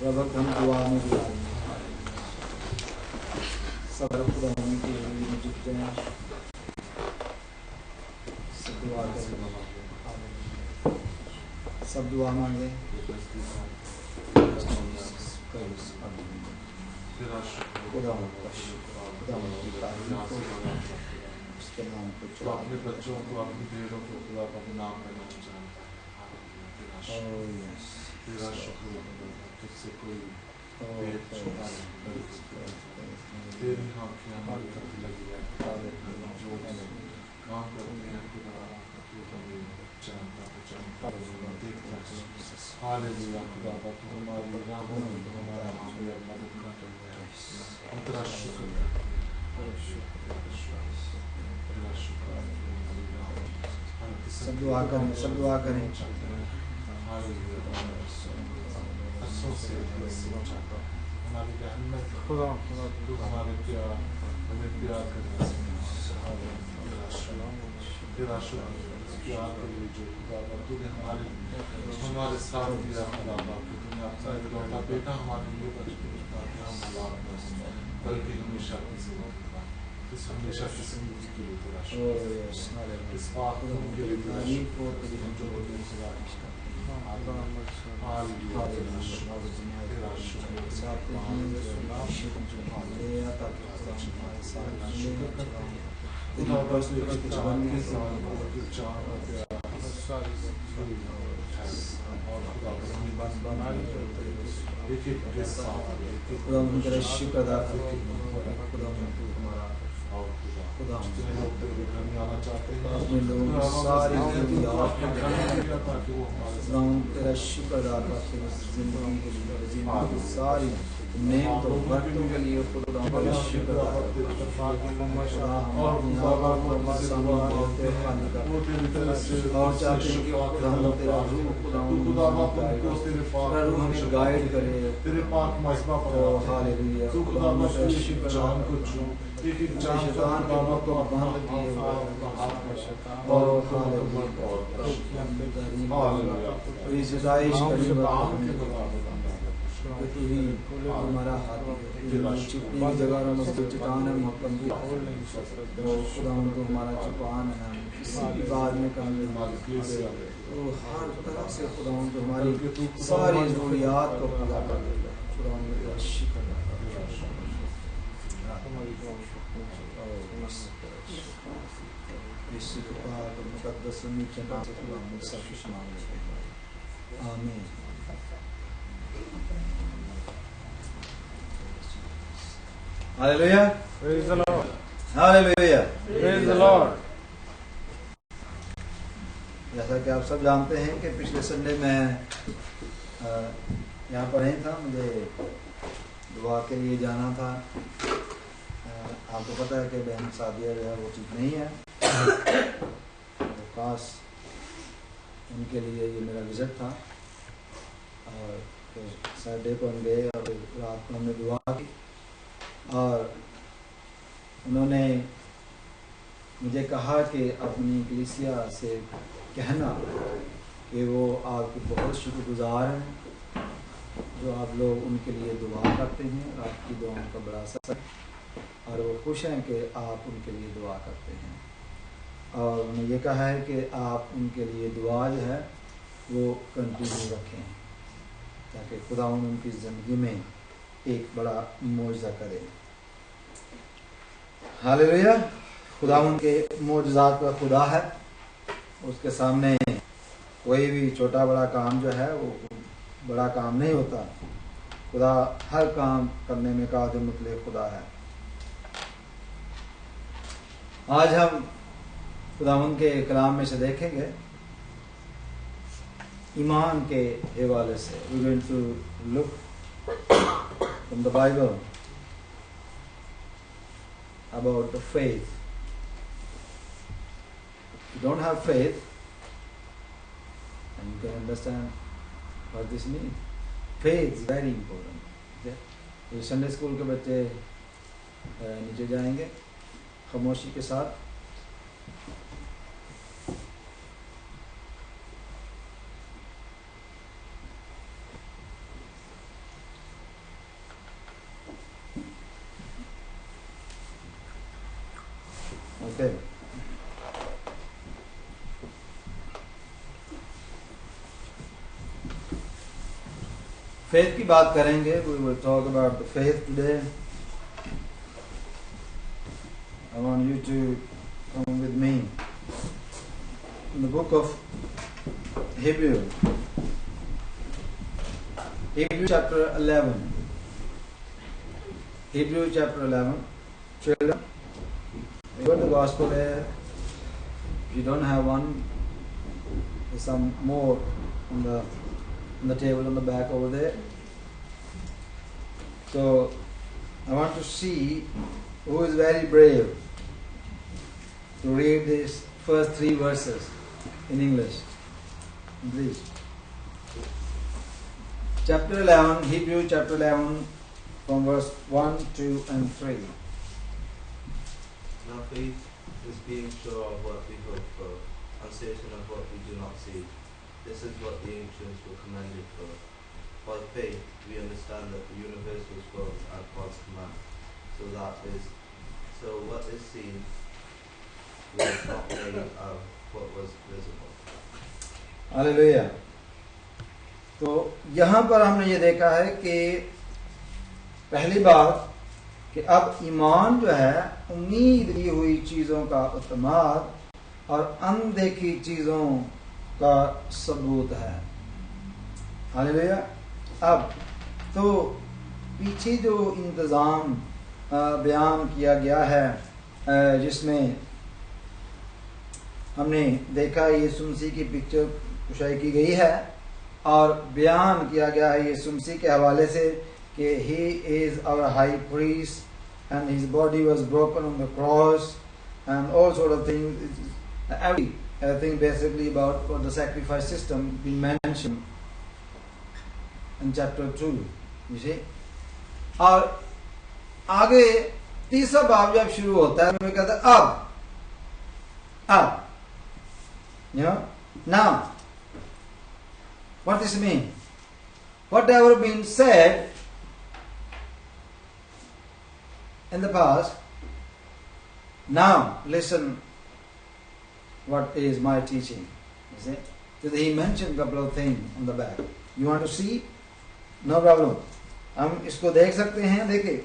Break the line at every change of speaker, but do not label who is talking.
रबक हम दुआ में बुलाएंगे। सब खुदा होने के लिए झुक जाएं, सब दुआ करें, सब दुआ मांगे। खुदा की तारीफ हो, उसके नाम को चढ़ा
अपने बच्चों को, अपनी भेड़ों को खुदा बदनाम करना चाहता है। तेरा शुक्र तुझसे कोई भेद छुपा नहीं, तेरी आंखें हमारी तरफ लगी रहती हैं, जो काम करते हैं खुदा तू हमें जानता है, देखता है। हालेलुया खुदा तू हमारी राहों में, तू हमारा मदद करता है। हम तेरा शुक्र करते हैं, तेरा शुक्र है कि हमारी राहों में हर किस्म
सब दुआ करें, सब दुआ करें।
हालेलुया हंसों से चाहता है हमारी रहमत खुदा तू हमारे प्यार हमें प्यार करना सिखा। तेरा शुक्र इस प्यार के लिए जो खुदा तूने हमारे साथ दिया खुदा कि तूने अपना इकलौता बेटा हमारे लिए बचा ताकि हम हलाक न हो बल्कि हमेशा की जिंदगी पाएं। इस हमेशा की जिंदगी के लिए तेरा शुक्र, इस पाक खून के लिए तेरा शुक्र जो तुमने खुदा
शुक्र अदा करते हैं। खुदा अपने लोगों की सारी जरूरियात तेरा शुक्र अदा करते हैं जिंदगी के लिए, जिंदगी की सारी नेमतों बरकतों के लिए खुदा तेरा शुक्र अदा करते हैं। हम अपने आप को सामने देखते हैं खाली का और चाहते हैं कि खुदा तेरा रूह खुदा हमें गाइड करे।
तेरे पाक मज़बा पर
हालेलुया
खुदा जान को छू एक
शैतान के मुंह को बंद किए हुए और रिज़ाइश करी तू ही हमारा हाथ छुपने की जगह में मस्जिद चट्टान है महकम की खुदा उनको हमारा चुपान है किसी भी बात में कमी तो हर तरह से खुदा उनको हमारी सारी ज़रूरियात को पूरा कर देगा। खुदा उनको शुक्र मुकद्दस नीचे नाम से खुदा हम सब कुछ मांग लेते हैं। आमीन। Hallelujah,
praise the Lord,
hallelujah,
praise the Lord.
जैसा कि आप सब जानते हैं कि पिछले संडे में यहाँ पर नहीं था, मुझे दुआ के लिए जाना था। आपको पता है कि बहन सादिया जो है वो ठीक नहीं है, तो खास उनके लिए ये मेरा विज़िट था। और फिर सैटरडे को हम गए और रात को हमने दुआ की और उन्होंने मुझे कहा कि अपनी कलीसिया से कहना कि वो आपके बहुत शुक्रगुजार हैं जो आप लोग उनके लिए दुआ करते हैं और आपकी दुआओं का बड़ा असर और वो खुश हैं कि आप उनके लिए दुआ करते हैं। और उन्होंने ये कहा है कि आप उनके लिए दुआ जो है वो कंटिन्यू रखें ताकि खुदा उनकी ज़िंदगी में एक बड़ा मौजज़ा करे। हालेलुया, खुदा उनके मौजज़ात का खुदा है, उसके सामने कोई भी छोटा बड़ा काम जो है वो बड़ा काम नहीं होता। खुदा हर काम करने में कादिर मुतलक खुदा है। आज हम खुदा उनके कलाम में से देखेंगे ईमान के हवाले से। We're going to look from the Bible about the faith. If you don't have faith, and you can understand what this means. Faith is very important. Okay? तो संडे स्कूल के बच्चे नीचे जाएंगे खामोशी के साथ। faith की बात करेंगे. We will talk about the faith today. I want you to come with me in the book of Hebrew. Hebrew chapter 11. Hebrew chapter 11. Children, you got the gospel there. If you don't have one, there's some more on the table on the back over there. So I want to see who is very brave to read these first 3 verses in English. Please. Chapter 11, Hebrew chapter 11, from verse 1, 2 and 3.
Now faith is being sure of what we hope for, and certain of what we do not see. This is what the ancients were commended for. By faith we understand that the universe was formed at God's command. So what is seen was not made of what was visible.
Hallelujah. तो यहाँ पर हमने ये देखा है कि पहली बात कि अब ईमान जो है उम्मीद की हुई चीजों का उत्तमाद और अनदेखी चीजों का सबूत है. हालेलुया. अब तो पीछे जो इंतज़ाम बयान किया गया है, जिसमें हमने देखा यीशु मसीह की पिक्चर कुशाई की गई है और बयान किया गया है यीशु मसीह के हवाले से कि he is our high priest and his body was broken on the cross and all sort of things. Everything basically about what the sacrifice system being mentioned in chapter 2, you see. और आगे तीसरा बाब जब शुरू होता है तो कहता है अब you know, now what does it mean? Whatever been said in the past, now listen what is my teaching. You see? So he mentioned a couple of things on the back. You want to see? No problem. हम इसको देख सकते हैं. देखिए